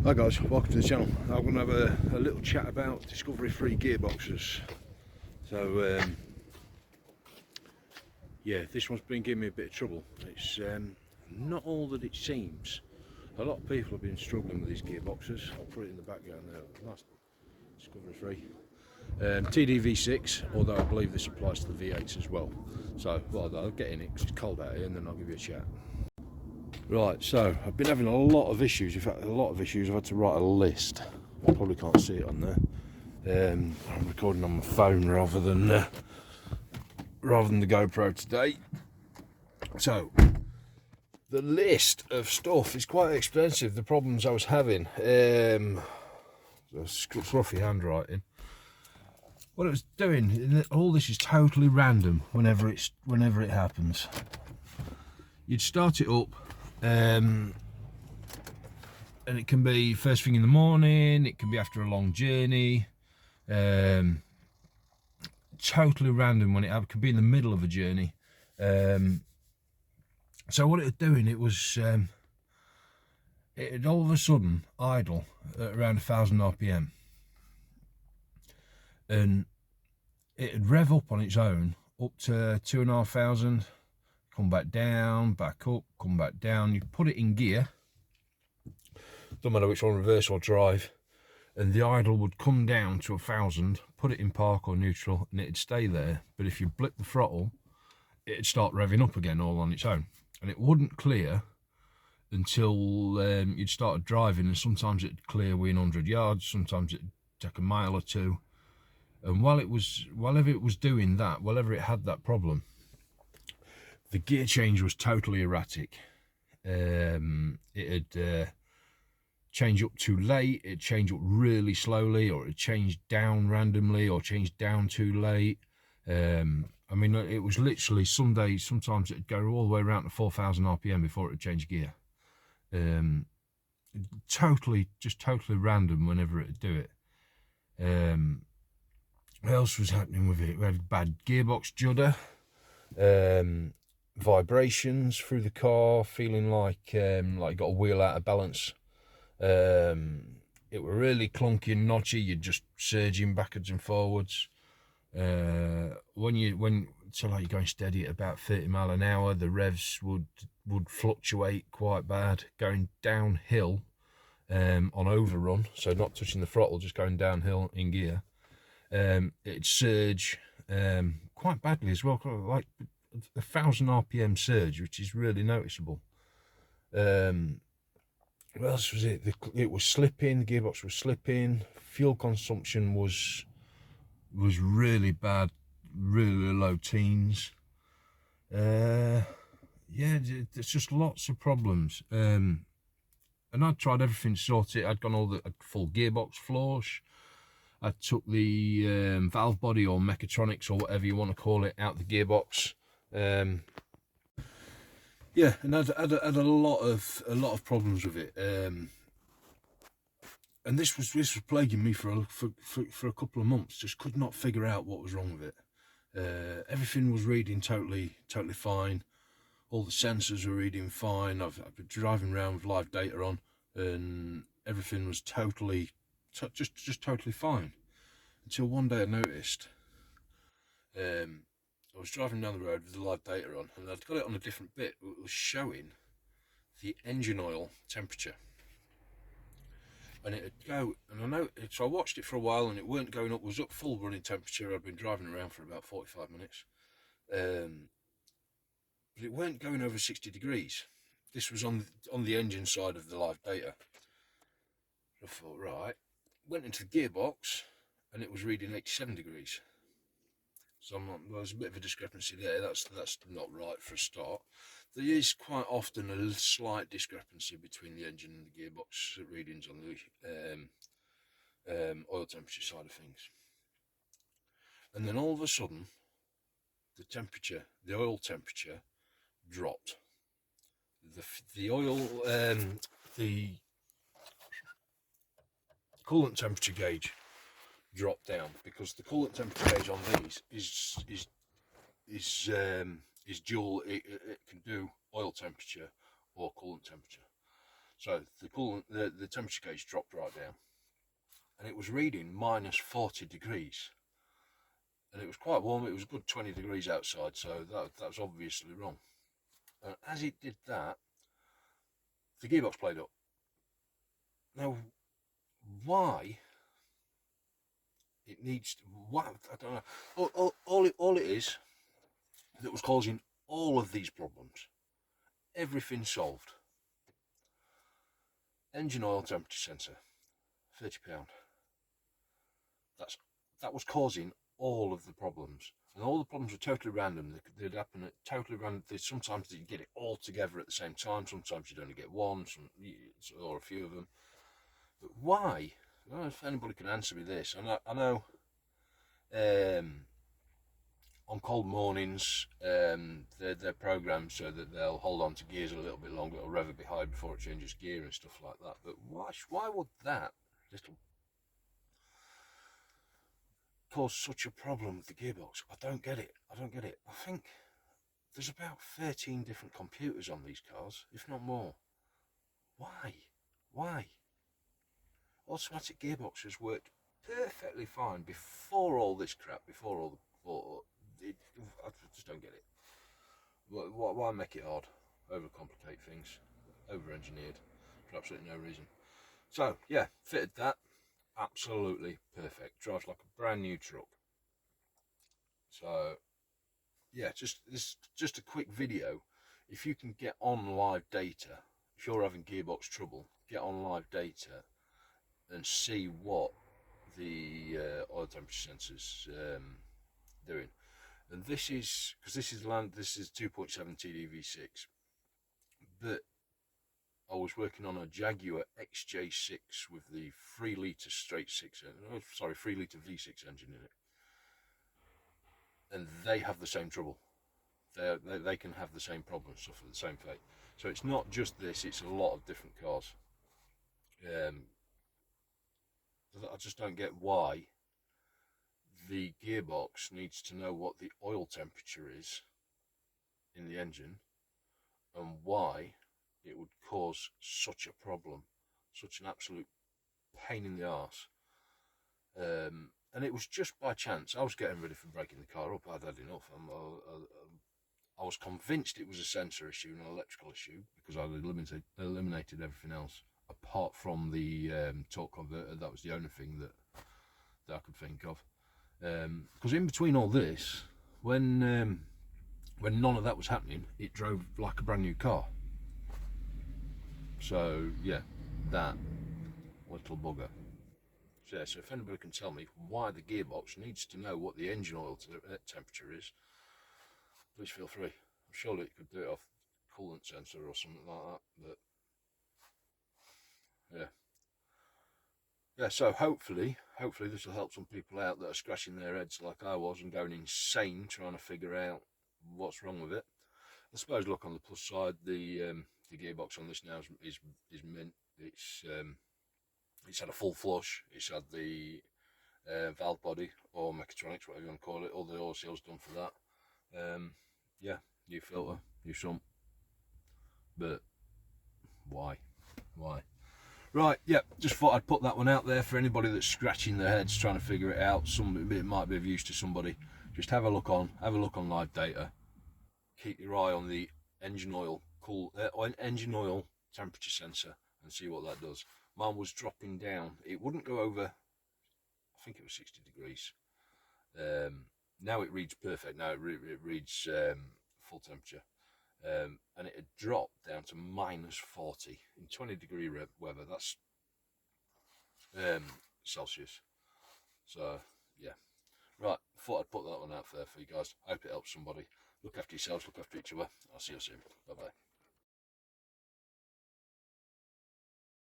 Hi guys, welcome to the channel. I'm going to have a little chat about Discovery free gearboxes. So yeah, this one's been giving me a bit of trouble. It's not all that it seems. A lot of people have been struggling with these gearboxes. I'll put it in the background there. That's Discovery free. tdv6, although I believe this applies to the V8s as well. So well, I'll get in it because it's cold out here and then I'll give you a chat. Right, so I've been having a lot of issues. In fact, a lot of issues. I've had to write a list. I probably can't see it on there. I'm recording on my phone rather than the GoPro today. So the list of stuff is quite expensive. The problems I was having. Scruffy handwriting. What it was doing. All this is totally random. Whenever it happens, you'd start it up. And it can be first thing in the morning, it can be after a long journey, totally random when it could be in the middle of a journey. So what it was doing, it was it all of a sudden idle at around 1000 RPM, and it'd rev up on its own up to 2500, come back down, back up, come back down. You put it in gear, don't matter which one, reverse or drive, and the idle would come down to 1000, put it in park or neutral, and it'd stay there. But if you blip the throttle, it'd start revving up again all on its own, and it wouldn't clear until you'd started driving. And sometimes it'd clear within 100 yards, sometimes it'd take a mile or two. And whenever it was doing that, whenever it had that problem, the gear change was totally erratic. It'd change up too late, it'd change up really slowly, or it'd change down randomly, or change down too late. I mean, it was literally some days, sometimes it'd go all the way around to 4000 RPM before it'd change gear. Totally random whenever it'd do it. What else was happening with it? We had bad gearbox judder. Vibrations through the car, feeling like you got a wheel out of balance. It were really clunky and notchy. You're just surging backwards and forwards. When you're going steady at about 30 mile an hour, the revs would fluctuate quite bad. Going downhill on overrun, so not touching the throttle, just going downhill in gear, it'd surge quite badly as well, like 1000 RPM surge, which is really noticeable. What else was it? It was slipping, the gearbox was slipping, fuel consumption was really bad, really low teens. Yeah, there's just lots of problems. And I'd tried everything to sort it. I'd gone all the full gearbox flush. I took the valve body or mechatronics or whatever you want to call it out the gearbox. Yeah, and I'd had a lot of problems with it. And this was plaguing me for a couple of months. Just could not figure out what was wrong with it. Everything was reading totally fine. All the sensors were reading fine. I've been driving around with live data on, and everything was just totally fine. Until one day I noticed, I was driving down the road with the live data on, and I'd got it on a different bit. It was showing the engine oil temperature, and it'd go, and so I watched it for a while, and it weren't going up. It was up full running temperature. I'd been driving around for about 45 minutes, but it weren't going over 60 degrees. This was on the engine side of the live data. I thought, right, went into the gearbox, and it was reading 87 degrees. So there's a bit of a discrepancy there. That's not right for a start. There is quite often a slight discrepancy between the engine and the gearbox readings on the oil temperature side of things. And then all of a sudden, the oil temperature dropped. The coolant temperature gauge dropped down, because the coolant temperature gauge on these is dual. It can do oil temperature or coolant temperature. So the coolant, the temperature gauge dropped right down, and it was reading minus 40 degrees. And it was quite warm. It was a good 20 degrees outside, so that was obviously wrong. And as it did that, the gearbox played up. Now, why it needs to, what, I don't know. All it is that was causing all of these problems. Everything solved. Engine oil temperature sensor, £30. That was causing all of the problems, and all the problems were totally random. They'd happen at totally random. Sometimes you get it all together at the same time. Sometimes you'd only get one, or a few of them. But why? I don't know if anybody can answer me this. I know. On cold mornings, they're programmed so that they'll hold on to gears a little bit longer. It'll rev a bit high before it changes gear and stuff like that. But why would that little cause such a problem with the gearbox? I don't get it. I think there's about 13 different computers on these cars, if not more. Why? Automatic gearboxes worked perfectly fine before all this crap, I just don't get it. Why make it hard? Overcomplicate things, over-engineered for absolutely no reason. So yeah, fitted that, absolutely perfect. Drives like a brand new truck. So yeah, just a quick video. If you can get on live data, if you're having gearbox trouble, get on live data and see what the oil temperature sensors doing. And this is 2.7 tdv6, but I was working on a Jaguar XJ6 with the 3 litre straight 6, 3 litre V6 engine in it, and they have the same trouble. They can have the same problems, suffer the same fate. So it's not just this; it's a lot of different cars. I just don't get why the gearbox needs to know what the oil temperature is in the engine, and why it would cause such a problem, such an absolute pain in the arse. And it was just by chance. I was getting ready for breaking the car up. I'd had enough. I was convinced it was a sensor issue, an electrical issue, because I'd eliminated everything else apart from the torque converter. That was the only thing that I could think of. Because in between all this, when none of that was happening, it drove like a brand new car. So yeah, that little bugger. So if anybody can tell me why the gearbox needs to know what the engine oil temperature is, please feel free. I'm sure it could do it off coolant sensor or something like that. But yeah. So hopefully this will help some people out that are scratching their heads like I was and going insane trying to figure out what's wrong with it. I suppose, look, on the plus side, the gearbox on this now is mint. It's had a full flush. It's had the valve body or mechatronics, whatever you want to call it. All the oil seals done for that. Yeah, new filter, new sump. But why? Right, yeah, just thought I'd put that one out there for anybody that's scratching their heads trying to figure it out. It might be of use to somebody. Just have a look on live data. Keep your eye on the engine oil temperature sensor and see what that does. Mine was dropping down. It wouldn't go over, I think it was 60 degrees. Now it reads perfect. Now it reads full temperature. And it had dropped down to minus 40 in 20-degree weather. That's Celsius. So yeah, right, thought I'd put that one out there for you guys. Hope it helps somebody. Look after yourselves, look after each other. I'll see you soon. Bye bye.